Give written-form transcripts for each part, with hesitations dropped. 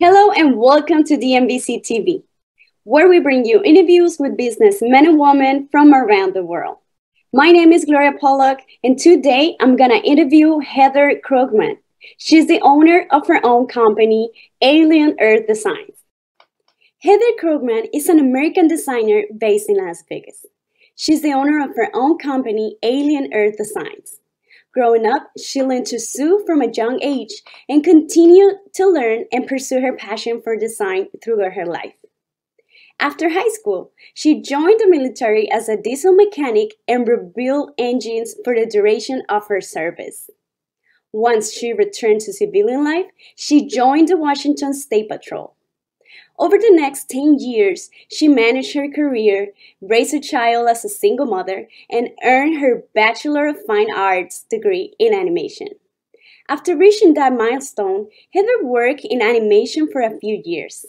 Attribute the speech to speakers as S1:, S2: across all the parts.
S1: Hello and welcome to DNBC TV, where we bring you interviews with businessmen and women from around the world. My name is Gloria Pollock, and today I'm gonna interview Heather Krogemann. She's the owner of her own company, Alien Earth Designs. Heather Krogemann is an American designer based in Las Vegas. She's the owner of her own company, Alien Earth Designs. Growing up, she learned to sew from a young age and continued to learn and pursue her passion for design throughout her life. After high school, she joined the military as a diesel mechanic and rebuilt engines for the duration of her service. Once she returned to civilian life, she joined the Washington State Patrol. Over the next 10 years, she managed her career, raised a child as a single mother, and earned her Bachelor of Fine Arts degree in animation. After reaching that milestone, Heather worked in animation for a few years,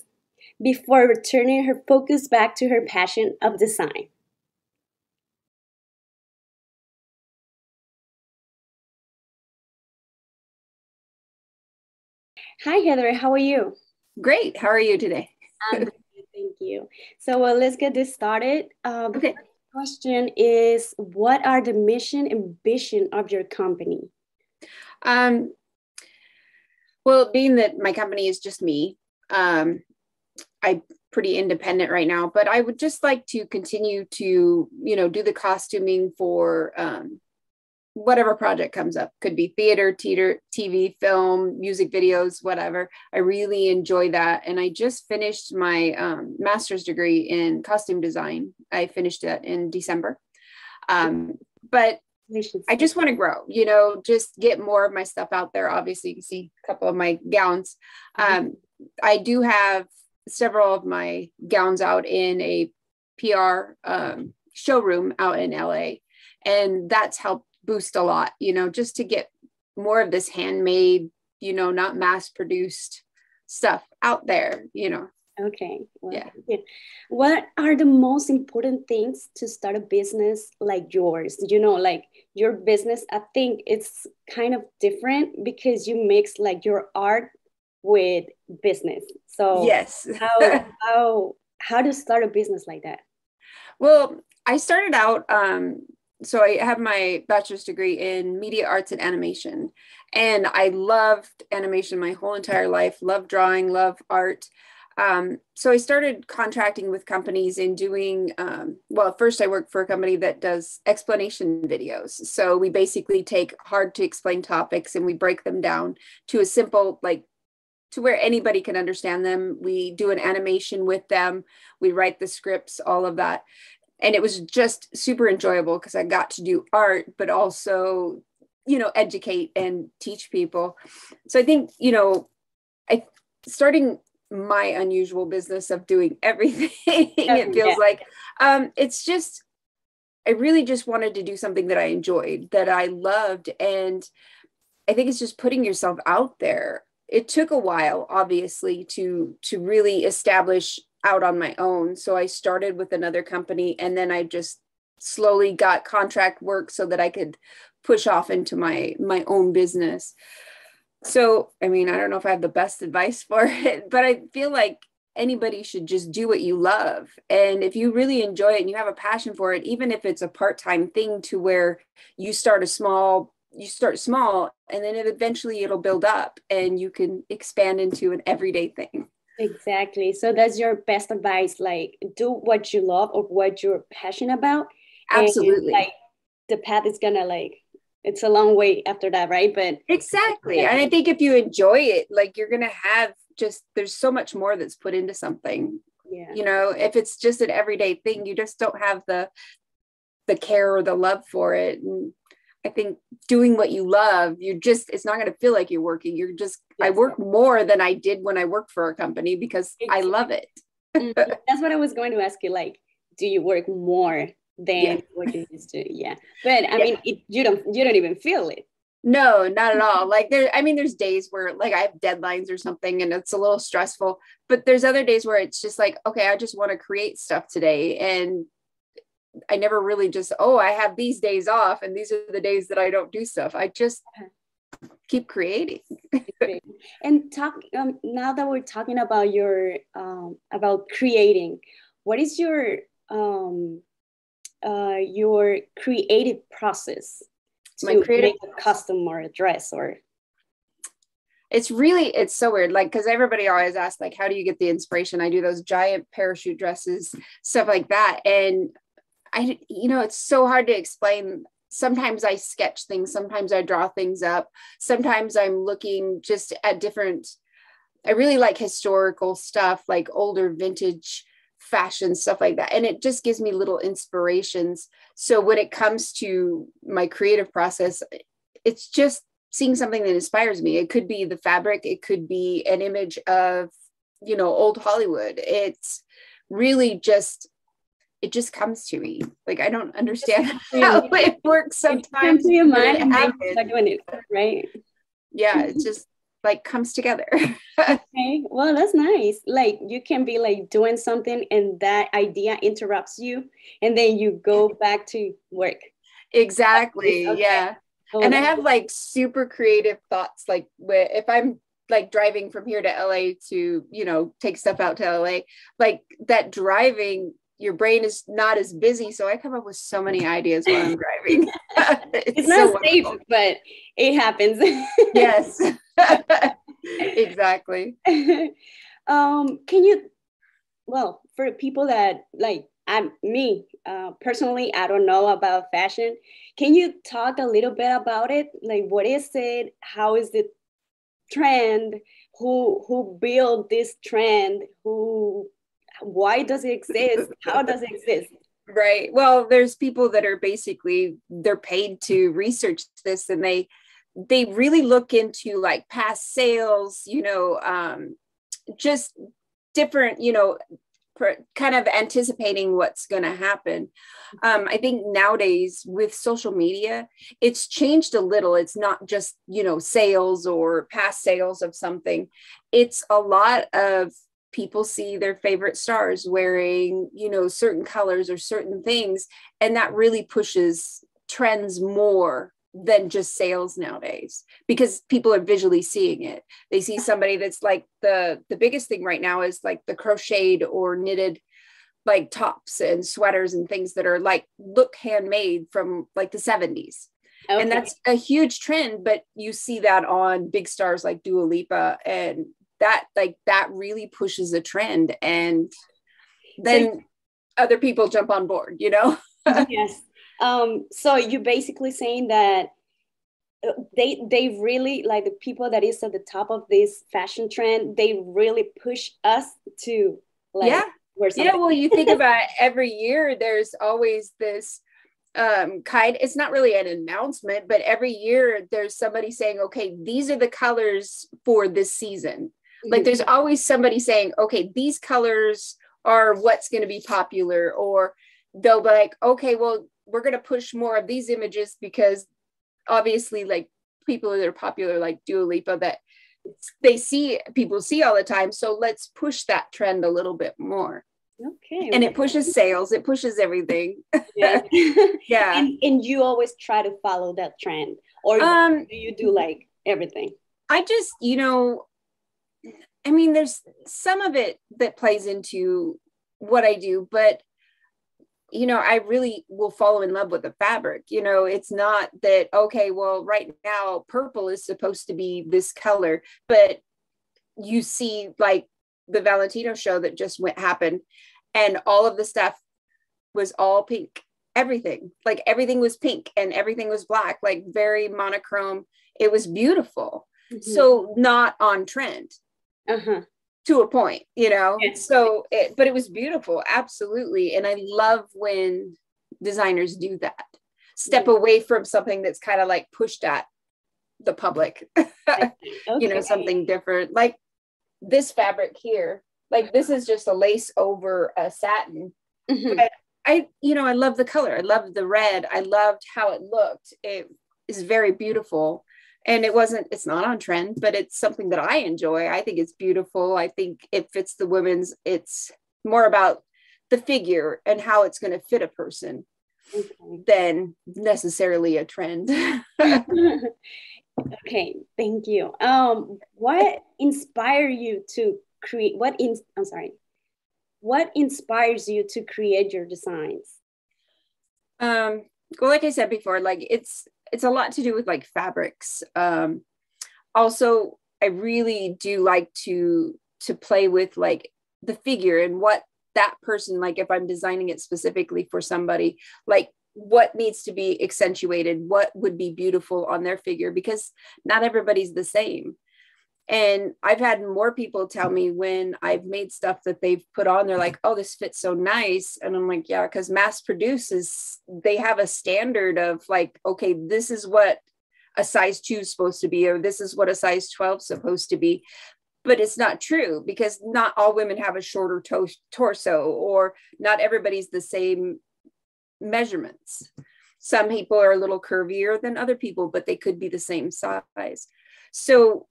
S1: before returning her focus back to her passion of design. Hi, Heather. How are you?
S2: Great. How are you today?
S1: I'm good, thank you. So let's get this started. The
S2: Okay.
S1: first question is, what are the mission and vision of your company?
S2: Well, being that my company is just me, I'm pretty independent right now, but I would just like to continue to, do the costuming for whatever project comes up. Could be theater, TV, film, music videos, whatever. I really enjoy that. And I just finished my master's degree in costume design. I finished that in December. But I just want to grow, just get more of my stuff out there. Obviously, you can see a couple of my gowns. I do have several of my gowns out in a PR showroom out in LA. And that's helped boost a lot, just to get more of this handmade, not mass produced stuff out there,
S1: Okay. Well,
S2: Yeah.
S1: good. What are the most important things to start a business like yours? Like your business, I think it's kind of different because you mix like your art with business. So
S2: Yes.
S1: how to start a business like that?
S2: Well, I started out, so I have my bachelor's degree in media arts and animation, and I loved animation my whole entire life, loved drawing, love art. So I started contracting with companies and doing, well, first I worked for a company that does explanation videos. So we basically take hard to explain topics and we break them down to a simple, to where anybody can understand them. We do an animation with them. We write the scripts, all of that. And it was just super enjoyable because I got to do art, but also, educate and teach people. So I think, starting my unusual business of doing everything, it feels like, it's just, I really just wanted to do something that I enjoyed, that I loved. And I think it's just putting yourself out there. It took a while, obviously, to really establish out on my own. So I started with another company, and then I just slowly got contract work so that I could push off into my own business. So, I mean, I don't know if I have the best advice for it, but I feel like anybody should just do what you love. And if you really enjoy it and you have a passion for it, even if it's a part-time thing, to where you start small, and then eventually it'll build up and you can expand into an everyday thing.
S1: Exactly. So that's your best advice, like do what you love or what you're passionate about.
S2: Absolutely.
S1: And like the path is gonna it's a long way after that, right? But
S2: exactly. And I think if you enjoy it, you're gonna have there's so much more that's put into something.
S1: Yeah.
S2: If it's just an everyday thing, you just don't have the care or the love for it. And I think doing what you love, it's not going to feel like you're working. I work more than I did when I worked for a company because I love it.
S1: That's what I was going to ask you. Like, do you work more than what you used to? Yeah. But I mean, you don't even feel it.
S2: No, not at all. There's days where I have deadlines or something and it's a little stressful, but there's other days where it's just okay, I just want to create stuff today. And I never really I have these days off and these are the days that I don't do stuff. I just keep creating.
S1: Okay. And talk now that we're talking about your about creating, what is your creative process to make a custom or a dress? Or
S2: it's so weird, like, because everybody always asks, like, how do you get the inspiration? I do those giant parachute dresses, stuff like that, and it's so hard to explain. Sometimes I sketch things, sometimes I draw things up, sometimes I'm looking just at different, I really like historical stuff, like older vintage fashion, stuff like that. And it just gives me little inspirations. So when it comes to my creative process, it's just seeing something that inspires me. It could be the fabric, it could be an image of, old Hollywood. It's really just, it just comes to me. Like, I don't understand how it works sometimes.
S1: Your mind and then doing it, right?
S2: Yeah, it just like comes together.
S1: Okay, well, that's nice. Like, you can be like doing something and that idea interrupts you, and then you go back to work.
S2: Exactly.
S1: Okay.
S2: Yeah.
S1: Oh,
S2: and I have like super creative thoughts, like if I'm like driving from here to LA to, take stuff out to LA, like that driving, your brain is not as busy. So I come up with so many ideas while I'm driving.
S1: It's not safe, but it happens.
S2: Yes, exactly.
S1: Can you, well, for people that like me, personally, I don't know about fashion. Can you talk a little bit about it? Like, what is it? How is the trend? Who built this trend? Why does it exist? How does it exist?
S2: Right. Well, there's people that are basically, they're paid to research this, and they really look into like past sales, just different, kind of anticipating what's going to happen. I think nowadays with social media, it's changed a little. It's not just, sales or past sales of something. It's a lot of people see their favorite stars wearing, certain colors or certain things. And that really pushes trends more than just sales nowadays, because people are visually seeing it. They see somebody that's like the biggest thing right now is like the crocheted or knitted like tops and sweaters and things that are like look handmade from like the 70s. Okay. And that's a huge trend, but you see that on big stars like Dua Lipa, and that really pushes a trend, and then other people jump on board,
S1: Yes. So you're basically saying that they really, like, the people that is at the top of this fashion trend, they really push us to like
S2: well, you think about it, every year there's always this it's not really an announcement, but every year there's somebody saying, okay, these are the colors for this season. Like, there's always somebody saying, okay, these colors are what's going to be popular, or they'll be like, okay, well, we're going to push more of these images because obviously, like, people that are popular, like Dua Lipa, that people see all the time. So let's push that trend a little bit more.
S1: Okay.
S2: And it pushes sales, it pushes everything.
S1: Yes.
S2: Yeah.
S1: And you always try to follow that trend, or do you do like everything?
S2: I just, there's some of it that plays into what I do, but I really will fall in love with the fabric. It's not that, okay, well, right now purple is supposed to be this color, but you see like the Valentino show that just happened, and all of the stuff was all pink. Everything was pink and everything was black, like very monochrome. It was beautiful. Mm-hmm. So not on trend. To a point, yes. So but it was beautiful. Absolutely. And I love when designers do that, step away from something that's kind of like pushed at the public. Okay. Something different, like this fabric here, like this is just a lace over a satin. Mm-hmm. But I love the color. I loved the red. I loved how it looked. It is very beautiful. And it's not on trend, but it's something that I enjoy. I think it's beautiful. I think it fits the women's. It's more about the figure and how it's going to fit a person than necessarily a trend.
S1: Okay, thank you. What inspired you to create? I'm sorry. What inspires you to create your designs?
S2: Well, like I said before, like it's a lot to do with like fabrics. Also, I really do like to play with like the figure and what that person, like if I'm designing it specifically for somebody, like what needs to be accentuated, what would be beautiful on their figure, because not everybody's the same. And I've had more people tell me when I've made stuff that they've put on, they're like, oh, this fits so nice. And I'm like, yeah, because mass produces, they have a standard of like, okay, this is what a size 2 is supposed to be, or this is what a size 12 is supposed to be. But it's not true, because not all women have a shorter torso, or not everybody's the same measurements. Some people are a little curvier than other people, but they could be the same size. So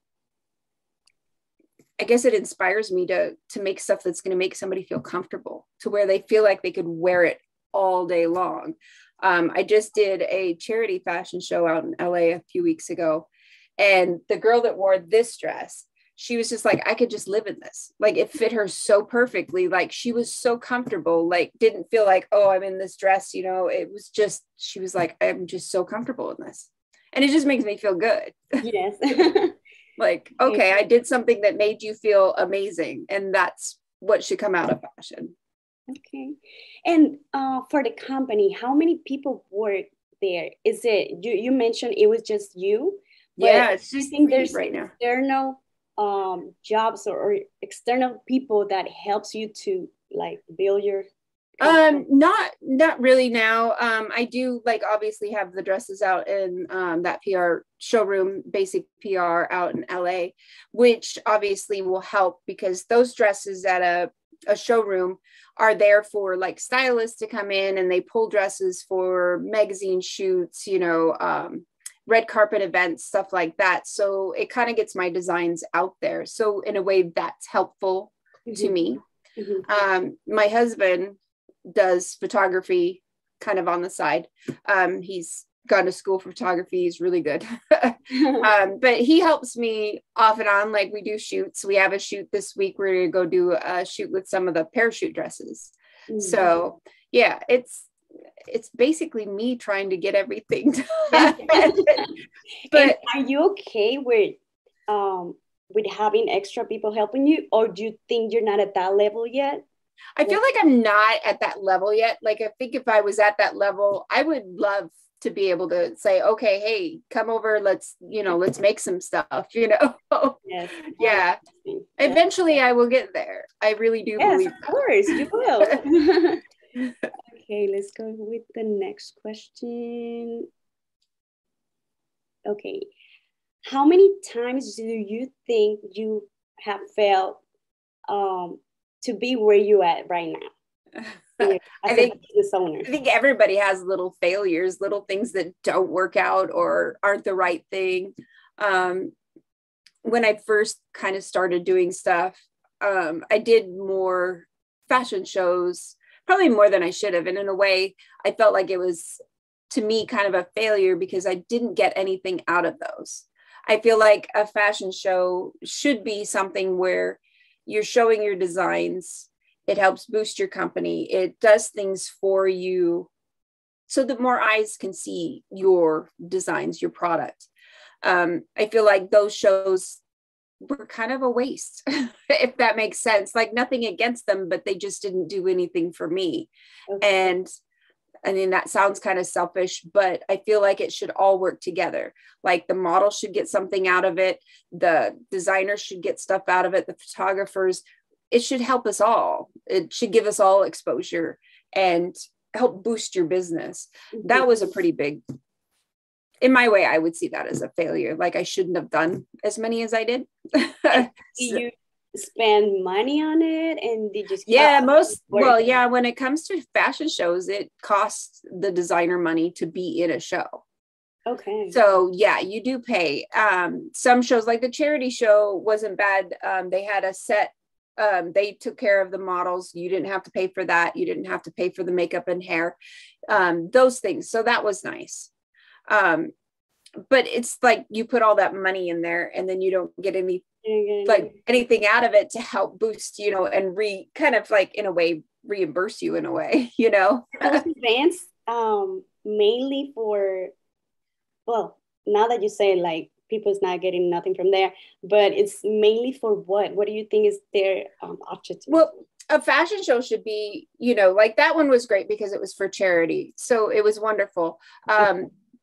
S2: I guess it inspires me to make stuff that's going to make somebody feel comfortable, to where they feel like they could wear it all day long. I just did a charity fashion show out in LA a few weeks ago, and the girl that wore this dress, she was just like, I could just live in this. Like it fit her so perfectly. Like she was so comfortable, like didn't feel like, oh, I'm in this dress, you know, it was just, she was like, I'm just so comfortable in this. And it just makes me feel good.
S1: Yes.
S2: Like, okay, I did something that made you feel amazing. And that's what should come out of fashion.
S1: Okay. And for the company, how many people work there? Is it, you mentioned it was just you?
S2: Yeah, it's just
S1: I think there's
S2: right now.
S1: external jobs or external people that helps you to like build your company?
S2: Not really now. I do like obviously have the dresses out in that PR showroom, basic PR out in LA, which obviously will help, because those dresses at a showroom are there for like stylists to come in, and they pull dresses for magazine shoots, you know, red carpet events, stuff like that. So it kind of gets my designs out there. So in a way that's helpful to me. My husband does photography kind of on the side. He's gone to school for photography. He's really good. But he helps me off and on. Like we do shoots. We have a shoot this week. We're going to go do a shoot with some of the parachute dresses. So yeah, it's basically me trying to get everything done. But
S1: are you okay with having extra people helping you, or do you think you're not at that level yet?
S2: I feel like I'm not at that level yet. Like I think if I was at that level, I would love to be able to say, okay, hey, come over, let's make some stuff, you know.
S1: Yes.
S2: Yeah. Eventually I will get there. I really do believe
S1: of course you will. Okay, let's go with the next question. Okay. How many times do you think you have failed to be where you at right now? I
S2: think everybody has little failures, little things that don't work out or aren't the right thing. When I first kind of started doing stuff, I did more fashion shows, probably more than I should have. And in a way, I felt like it was, to me, kind of a failure because I didn't get anything out of those. I feel like a fashion show should be something where you're showing your designs. It helps boost your company. It does things for you so that more eyes can see your designs, your product. I feel like those shows were kind of a waste, if that makes sense. Like nothing against them, but they just didn't do anything for me. Okay. And I mean, that sounds kind of selfish, but I feel like it should all work together. Like the model should get something out of it. The designers should get stuff out of it. The photographers, it should help us all. It should give us all exposure and help boost your business. That was a pretty big, in my way, I would see that as a failure. Like I shouldn't have done as many as I did.
S1: Do you spend money on it, and did you?
S2: Yeah, when it comes to fashion shows, it costs the designer money to be in a show.
S1: Okay.
S2: So yeah, you do pay. Some shows, like the charity show, wasn't bad. They had a set. They took care of the models. You didn't have to pay for that. You didn't have to pay for the makeup and hair, those things. So that was nice. but it's like you put all that money in there and then you don't get any
S1: Okay.
S2: like anything out of it to help boost, and kind of like in a way reimburse you in a way,
S1: Those events mainly for, well, now that you say like people's not getting nothing from there, but it's mainly for what? What do you think is their objective?
S2: Well, a fashion show should be, like that one was great because it was for charity. So it was wonderful.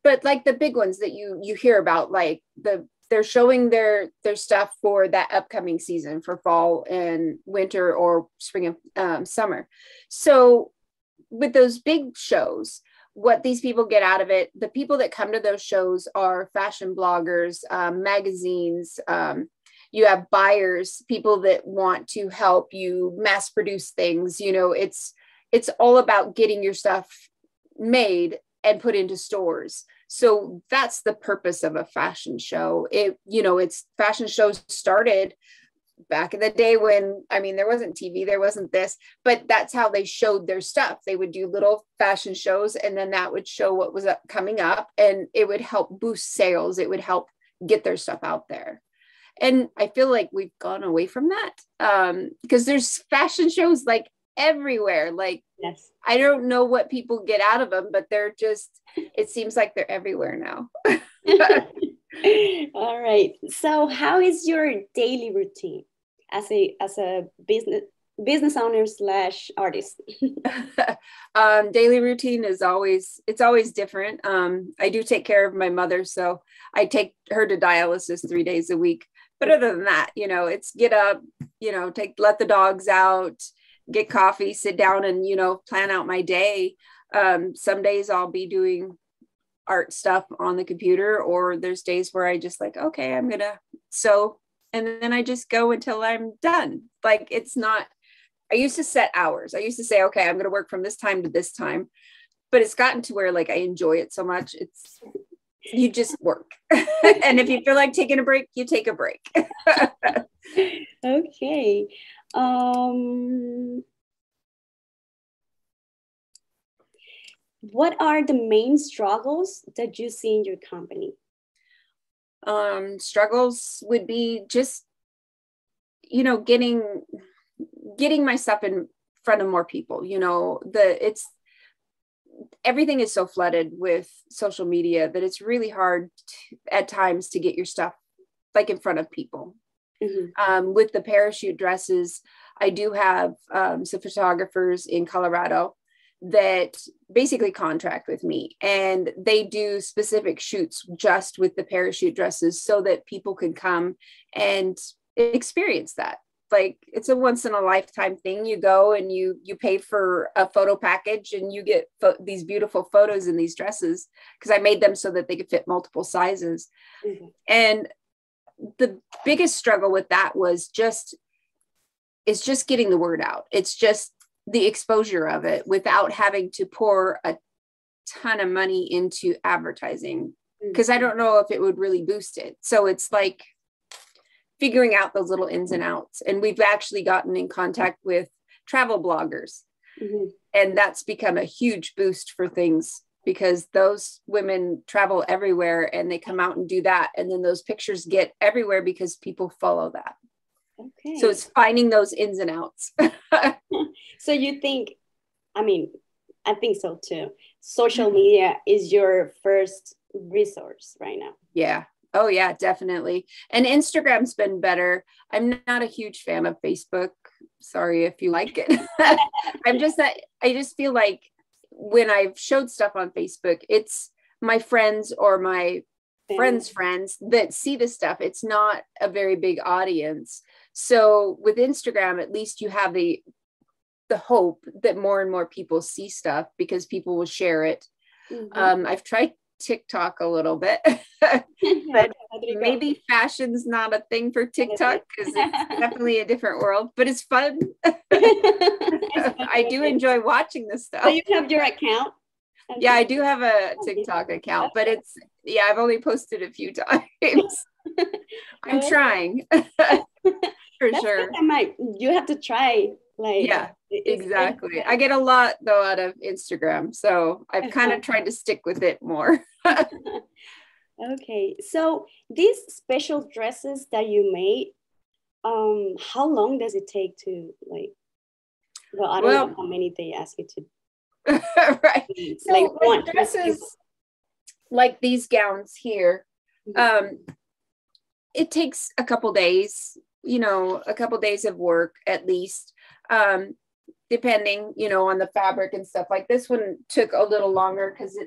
S2: But like the big ones that you hear about, like they're showing their stuff for that upcoming season for fall and winter or spring and summer. So with those big shows, what these people get out of it, the people that come to those shows are fashion bloggers, magazines, you have buyers, people that want to help you mass produce things. It's all about getting your stuff made and put into stores. So that's the purpose of a fashion show. It's fashion shows started back in the day when, there wasn't TV, there wasn't this, but that's how they showed their stuff. They would do little fashion shows and then that would show what was coming up and it would help boost sales. It would help get their stuff out there. And I feel like we've gone away from that because there's fashion shows like everywhere. Like,
S1: yes.
S2: I don't know what people get out of them, but it seems like they're everywhere now.
S1: All right. So how is your daily routine as a business owner / artist?
S2: Daily routine is always different. I do take care of my mother, so I take her to dialysis 3 days a week. But other than that, it's get up, let the dogs out, get coffee, sit down and, plan out my day. Some days I'll be doing art stuff on the computer, or there's days where I just like, okay, I'm going to sew. And then I just go until I'm done. Like, it's not, I used to set hours. I used to say, okay, I'm going to work from this time to this time, but it's gotten to where like, I enjoy it so much. You just work. And if you feel like taking a break, you take a break.
S1: Okay. What are the main struggles that you see in your company?
S2: Struggles would be just, getting my stuff in front of more people. Everything is so flooded with social media that it's really hard at times to get your stuff like in front of people. Mm-hmm. With the parachute dresses, I do have some photographers in Colorado that basically contract with me, and they do specific shoots just with the parachute dresses so that people can come and experience that. Like, it's a once in a lifetime thing. You go and you pay for a photo package and you get these beautiful photos in these dresses, because I made them so that they could fit multiple sizes. Mm-hmm. And the biggest struggle with that was just getting the word out. It's just the exposure of it without having to pour a ton of money into advertising, because I don't know if it would really boost it. So it's like figuring out those little ins and outs. And we've actually gotten in contact with travel bloggers. Mm-hmm. And that's become a huge boost for things, because those women travel everywhere and they come out and do that. And then those pictures get everywhere because people follow that. Okay. So it's finding those ins and outs.
S1: So you think, I think so too. Social media is your first resource right now. Yeah.
S2: Oh yeah, definitely. And Instagram's been better. I'm not a huge fan of Facebook. Sorry if you like it. I just feel like when I've showed stuff on Facebook, it's my friends or my friends' that see the stuff. It's not a very big audience. So with Instagram, at least you have the hope that more and more people see stuff because people will share it. Mm-hmm. I've tried TikTok a little bit, but maybe fashion's not a thing for TikTok because it's definitely a different world, but it's fun. I do enjoy watching this stuff.
S1: So you have your account?
S2: Yeah, I do have a TikTok account, but I've only posted a few times. I'm trying. For sure.
S1: You have to try.
S2: Yeah, exactly. I get a lot though out of Instagram, so I've kind of tried to stick with it more.
S1: Okay, so these special dresses that you made, how long does it take to like? Well, I don't know how many they ask you to.
S2: Right.
S1: Like
S2: So
S1: one
S2: dresses like these gowns here, it takes a couple days, a couple days of work at least, depending, on the fabric and stuff. Like this one took a little longer because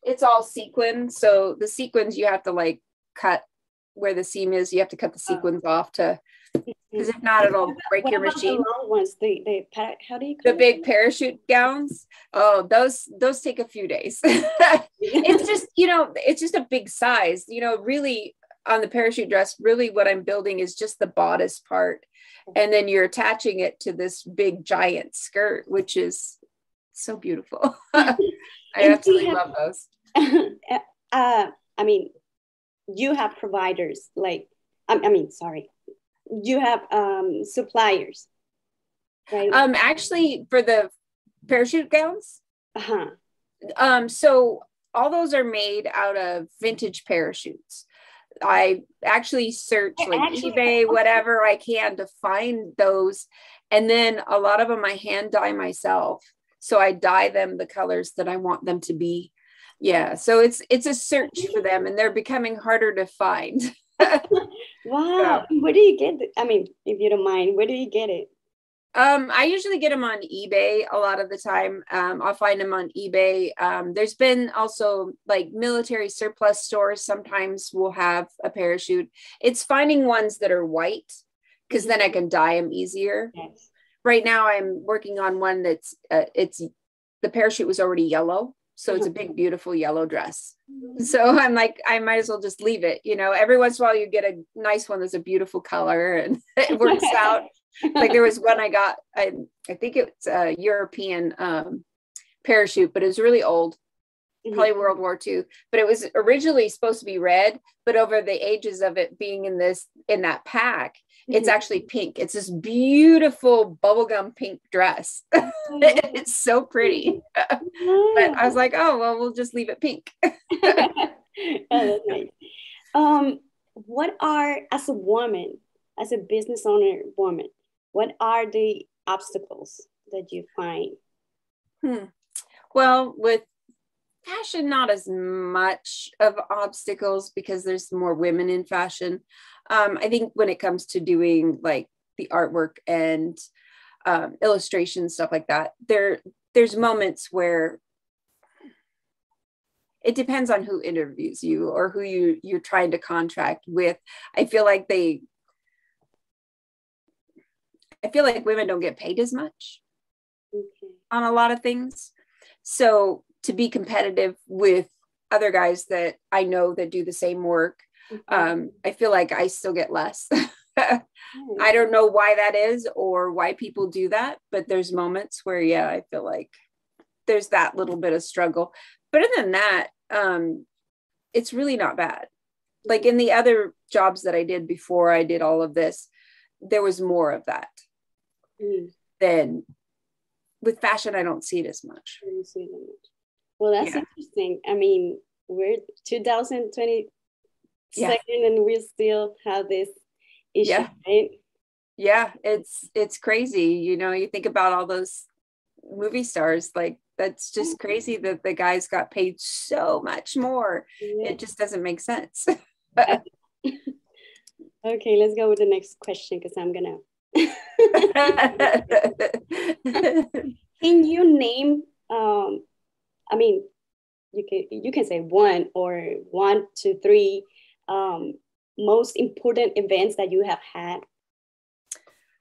S2: it's all sequin. So the sequins you have to like cut where the seam is. You have to cut the sequins off to, because if not, it'll break your machine.
S1: The long ones, how do you
S2: call the big parachute gowns? Oh, those take a few days. It's just, it's just a big size, really on the parachute dress, really what I'm building is just the bodice part. And then you're attaching it to this big giant skirt, which is so beautiful. I absolutely love those.
S1: I mean, you have providers like, sorry, you have suppliers, right?
S2: Actually, for the parachute gowns, so all those are made out of vintage parachutes. I actually search like eBay, whatever I can to find those. And then a lot of them I hand dye myself. So I dye them the colors that I want them to be. Yeah. So it's a search for them, and they're becoming harder to find.
S1: Wow. So, where do you get it? I mean, if you don't mind, where do you get it?
S2: I usually get them on eBay a lot of the time. I'll find them on eBay. There's been also like military surplus stores sometimes will have a parachute. It's finding ones that are white because then I can dye them easier.
S1: Yes.
S2: Right now I'm working on one that's the parachute was already yellow. So it's a big, beautiful yellow dress. So I'm like, I might as well just leave it. Every once in a while you get a nice one that's a beautiful color and it works out. Like there was one I got, I think it's a European parachute, but it was really old, probably World War II. But it was originally supposed to be red, but over the ages of it being in that pack, it's actually pink. It's this beautiful bubblegum pink dress. It's so pretty. But I was like, oh, well, we'll just leave it pink.
S1: Oh, that's nice. What are, as a woman, as a business owner woman, what are the obstacles that you find?
S2: Well, with fashion, not as much of obstacles because there's more women in fashion. I think when it comes to doing like the artwork and illustration, stuff like that, there's moments where it depends on who interviews you or who you're trying to contract with. I feel like women don't get paid as much on a lot of things. So to be competitive with other guys that I know that do the same work, I feel like I still get less. I don't know why that is or why people do that, but there's moments where, yeah, I feel like there's that little bit of struggle. But other than that, it's really not bad. Like in the other jobs that I did before I did all of this, there was more of that. Then with fashion, I don't see it as much.
S1: Well, that's interesting. I mean, we're 2022 and we still have this issue, right?
S2: Yeah, it's crazy. You think about all those movie stars, like that's just crazy that the guys got paid so much more. It just doesn't make sense.
S1: Okay, let's go with the next question because I'm gonna. Can you name? I mean, you can say one or 1 to 3 most important events that you have had.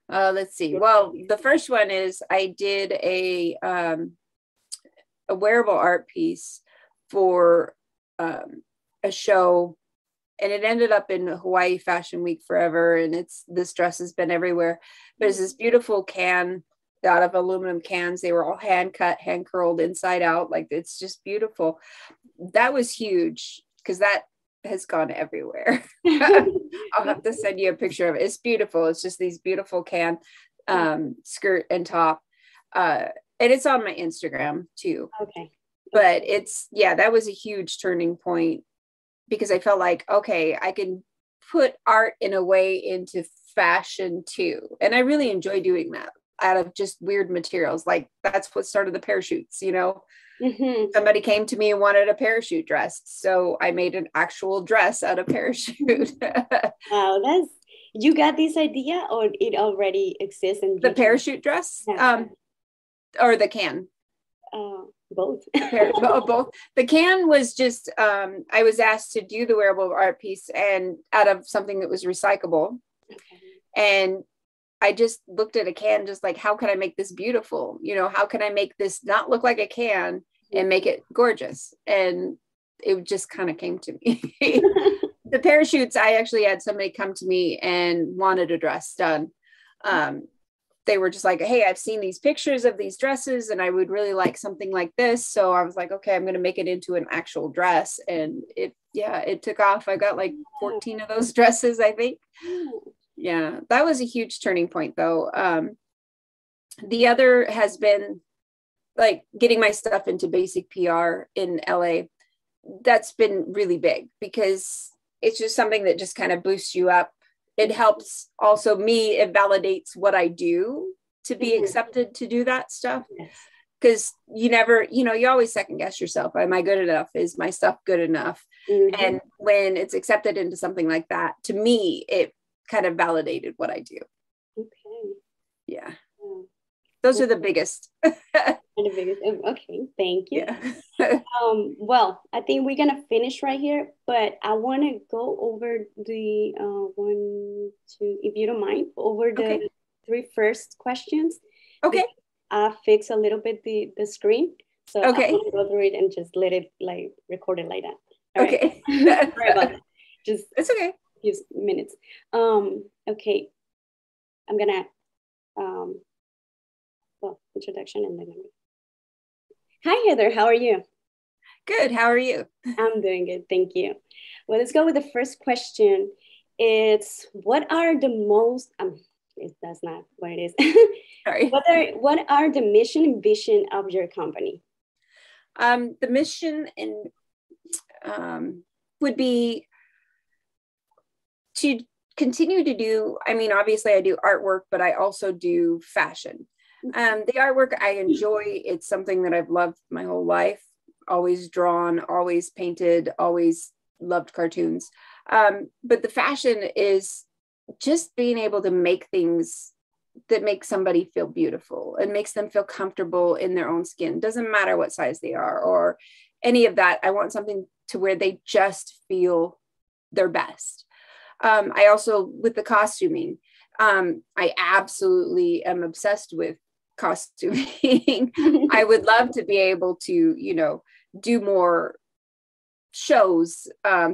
S2: Let's see. Well, the first one is I did a wearable art piece for a show, and it ended up in Hawaii Fashion Week forever. And this dress has been everywhere. But it's this beautiful can out of aluminum cans. They were all hand cut, hand curled inside out. Like it's just beautiful. That was huge because that has gone everywhere. I'll have to send you a picture of it. It's beautiful. It's just these beautiful can skirt and top. And it's on my Instagram too.
S1: Okay.
S2: But that was a huge turning point because I felt like, okay, I can put art in a way into fashion too. And I really enjoy doing that out of just weird materials. Like that's what started the parachutes, you know. Somebody came to me and wanted a parachute dress. So I made an actual dress out of parachute.
S1: Wow, you got this idea or it already exists? And
S2: the parachute dress?
S1: Yeah.
S2: Or the can?
S1: Both.
S2: Both. The can was just, I was asked to do the wearable art piece and out of something that was recyclable. Okay. And I just looked at a can, just like, how can I make this beautiful? You know, how can I make this not look like a can and make it gorgeous? And it just kind of came to me. The parachutes, I actually had somebody come to me and wanted a dress done. They were just like, hey, I've seen these pictures of these dresses and I would really like something like this. So I was like, okay, I'm going to make it into an actual dress. And it took off. I got like 14 of those dresses, I think. Yeah, that was a huge turning point though. The other has been like getting my stuff into basic PR in LA. That's been really big because it's just something that just kind of boosts you up. It helps also me, it validates what I do to be accepted to do that stuff. Because you never, you know, you always second guess yourself. Am I good enough? Is my stuff good enough? And when it's accepted into something like that, to me, it kind of validated what I do.
S1: Okay.
S2: Yeah. Those are the biggest.
S1: Okay, thank you. Yeah. Well, I think we're gonna finish right here, but I want to go over the if you don't mind, over the 3 first questions.
S2: Okay.
S1: I fix a little bit the screen, so
S2: okay.
S1: I want to go through it and just let it like record it like that.
S2: All okay.
S1: Right. Sorry about that. Just
S2: it's okay.
S1: Few minutes. Okay. I'm gonna introduction and then hi Heather, how are you?
S2: Good, how are you?
S1: I'm doing good, thank you. Well, let's go with the first question. It's what are the most that's not what it is. Sorry. What are the mission and vision of your company?
S2: The mission and would be to continue to do, I mean, obviously I do artwork, but I also do fashion. The artwork I enjoy, it's something that I've loved my whole life, always drawn, always painted, always loved cartoons. But the fashion is just being able to make things that make somebody feel beautiful and makes them feel comfortable in their own skin. Doesn't matter what size they are or any of that. I want something to where they just feel their best. I also, with the costuming, I absolutely am obsessed with costuming. I would love to be able to, you know, do more shows,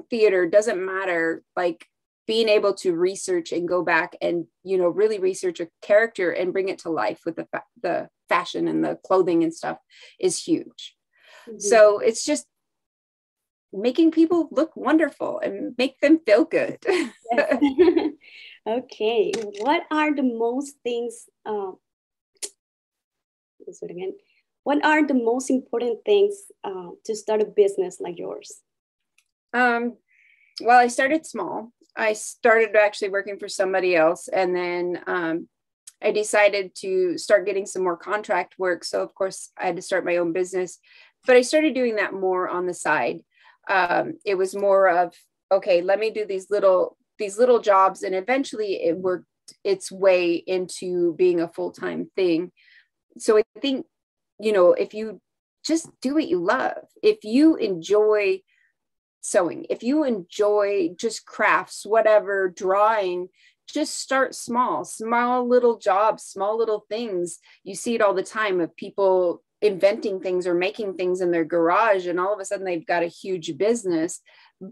S2: theater, doesn't matter, like being able to research and go back and, you know, really research a character and bring it to life with the fashion and the clothing and stuff is huge. So it's just making people look wonderful and make them feel good.
S1: Yes. Okay. What are the most things, what are the most important things to start a business like yours?
S2: Well, I started small. I started actually working for somebody else. And then I decided to start getting some more contract work. So of course I had to start my own business, but I started doing that more on the side. It was more of, okay, let me do these little jobs. And eventually it worked its way into being a full-time thing. So I think, you know, if you just do what you love, if you enjoy sewing, if you enjoy just crafts, whatever, drawing, just start small little jobs, small little things. You see it all the time of people inventing things or making things in their garage, and all of a sudden they've got a huge business,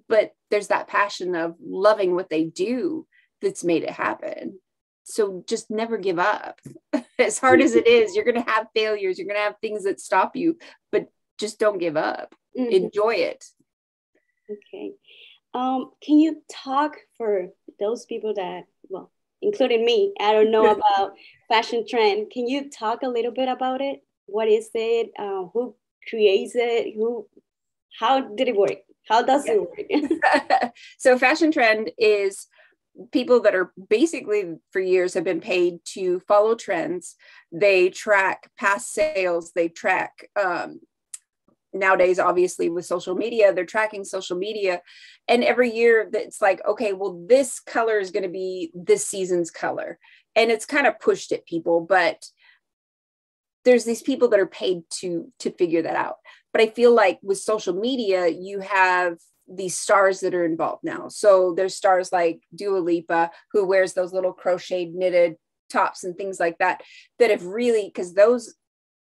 S2: but there's that passion of loving what they do that's made it happen. So just never give up. As hard as it is, you're going to have failures, you're going to have things that stop you, but just don't give up. Enjoy it.
S1: Okay. Can you talk for those people that, well, including me, I don't know about fashion trend. Can you talk a little bit about it? What is it? Who creates it? How did it work? How does it work?
S2: So fashion trend is people that are basically for years have been paid to follow trends. They track past sales. They track, nowadays, obviously with social media, they're tracking social media. And every year it's like, okay, well, this color is going to be this season's color. And it's kind of pushed at people, but there's these people that are paid to figure that out. But I feel like with social media, you have these stars that are involved now. So there's stars like Dua Lipa, who wears those little crocheted knitted tops and things like that, that have really, because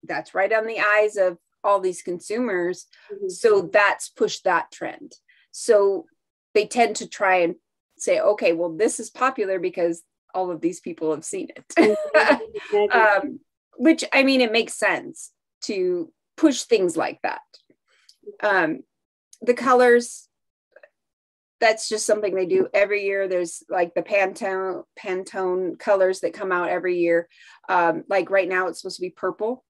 S2: that's right on the eyes of all these consumers. Mm-hmm. So that's pushed that trend. So they tend to try and say, okay, well, this is popular because all of these people have seen it. Which, I mean, it makes sense to push things like that. The colors, that's just something they do every year. There's like the Pantone colors that come out every year. Like right now, it's supposed to be purple,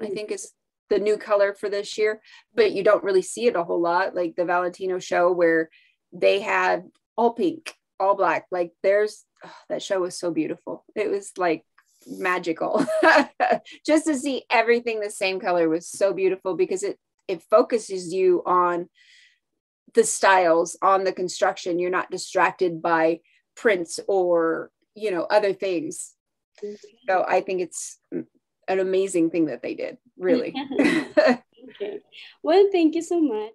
S2: I think is the new color for this year, but you don't really see it a whole lot. Like the Valentino show where they had all pink, all black. Like that show was so beautiful. It was like magical. Just to see everything the same color was so beautiful, because it focuses you on the styles, on the construction. You're not distracted by prints or, other things. So I think it's an amazing thing that they did, really.
S1: Okay. Well, thank you so much.